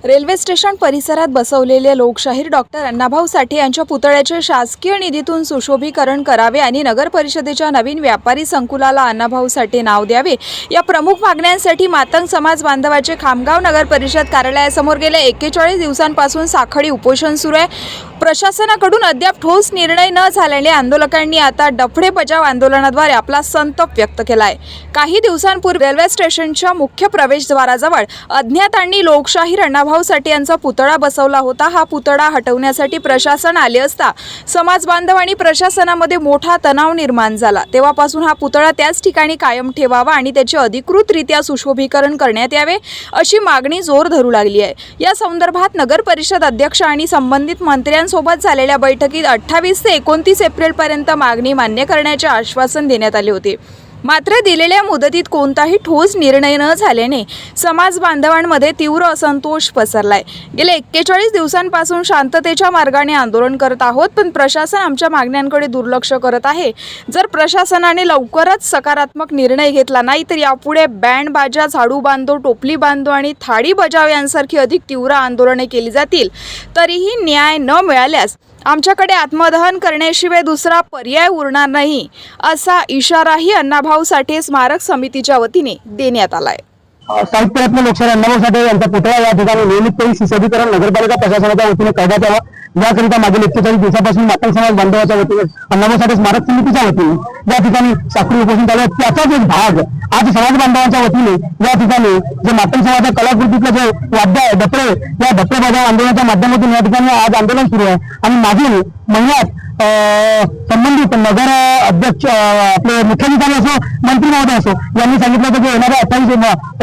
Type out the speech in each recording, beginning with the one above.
Railway station परिसरात बसवलेले लोकशाहीर डॉक्टर अण्णाभाऊ साठे यांच्या पुतळ्याचे शासकीय निधीतून सुशोभीकरण करावे आणि नगर परिषदेच्या नवीन व्यापारी संकुलाला अण्णाभाऊ साठे नाव द्यावे या प्रमुख मागण्यांसाठी मातंग समाज बांधवाचे खामगाव नगर परिषद कार्यालयासमोर गेल्या 41 दिवसांपासून साखळी उपोषण सुरू आहे। प्रशासनाकडून अद्याप ठोस निर्णय न झाल्याने आंदोलकांनी आता डफडे बजाव आंदोलनाद्वारे आपला संताप व्यक्त केला आहे। काही दिवसांपूर्वी रेल्वे स्टेशनच्या मुख्य प्रवेशद्वाराजवळ अज्ञातांनी लोकशाहीर अण्णाभाऊ साठे यांचा पुतळा बसवला होता। हा पुतळा हटवण्यासाठी प्रशासन आले असता समाज बांधव आणि प्रशासनामध्ये मोठा तणाव निर्माण झाला। तेव्हापासून हा पुतळा त्याच ठिकाणी कायम ठेवावा आणि त्याचे अधिकृतरित्या सुशोभीकरण करण्यात यावे अशी मागणी जोर धरू लागली आहे। या संदर्भात नगर परिषद अध्यक्ष आणि संबंधित मंत्र्यांसोबत झालेल्या बैठकीत 28 ते 29 एप्रिलपर्यंत मागणी मान्य करण्याचे आश्वासन देण्यात आले होते। मात्र दिलेल्या मुदतीत कोणताही ठोस निर्णय न झाल्याने समाज बांधवांमध्ये तीव्र असंतोष पसरलाय। गेल्या 41 दिवसांपासून शांततेच्या मार्गाने आंदोलन करत आहोत, पण प्रशासन आमच्या मागण्यांकडे दुर्लक्ष करत आहे। जर प्रशासनाने लवकरच सकारात्मक निर्णय घेतला नाही तर यापुढे बँड बाजा, झाडू बांधो, टोपली बांधो आणि थाळी बजाव यांसारखी अधिक तीव्र आंदोलने केली जातील। तरीही न्याय न मिळाल्यास आमच्याकडे आत्मदहन करण्याशिवाय दुसरा पर्याय उरणार नाही असा इशाराही अण्णाभाऊ साठे स्मारक समितीच्या वतीने देण्यात आलाय। साहित्यरत्न लोकशाहीर अण्णाभाऊ साठे यांचा पुतळा या ठिकाणी नियमितपणे सुशोभीकरण नगरपालिका प्रशासनाच्या वतीने करण्यात यावा याकरिता मागील 41 दिवसापासून मातंग समाज बांधवाच्या वतीने अण्णाभाऊ साठे स्मारक समितीच्या वतीने या ठिकाणी साखळी उपोषण चालू आहे। त्याचाच एक भाग आज समाज बांधवांच्या वतीने या ठिकाणी जे मातंग समाजाच्या कलाकृतीतलं जे वाद्य आहे डफळे, या डफळे बजाव आंदोलनाच्या माध्यमातून या ठिकाणी आज आंदोलन सुरू आहे। आणि मागील महिन्यात संबंधित नगर अध्यक्ष आपले मुख्याधिकारी असो, मंत्री महोदय असो यांनी सांगितलं होतं की येणाऱ्या 28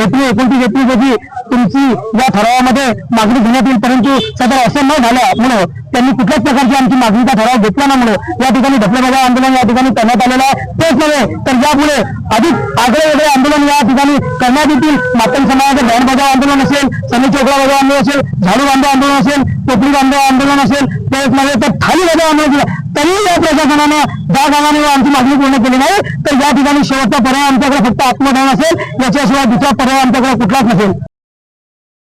एप्रिल 29 एप्रिल रोजी तुमची या ठरावामध्ये मागणी घेण्यात येईल, परंतु सध्या असं न झाल्यामुळे त्यांनी कुठल्याच प्रकारची आमची मागणीचा ठराव घेतला नसल्यामुळे या ठिकाणी डफळे बजाव आंदोलन या ठिकाणी करण्यात आलेलं आहे। तेच नव्हे तर यापुढे अधिक आगळे वेगळे आंदोलन या ठिकाणी करण्यात येतील। मातंग समाजाचं बँड बजाव आंदोलन असेल, सनी चोकडा बजाव आंदोलन असेल, झाडू बांधव आंदोलन असेल, टोपली बांधव आंदोलन असेल, तेच नव्हे तर थाळी बजाव आंदोलन तरी या प्रशासनानं ज्या गावाने आमची मागणी पूर्ण केली नाही तर या ठिकाणी शेवटचा पर्याय आमच्याकडे फक्त आत्मदहन असेल, याच्याशिवाय दुसरा पर्याय आमच्याकडे कुठलाच नसेल।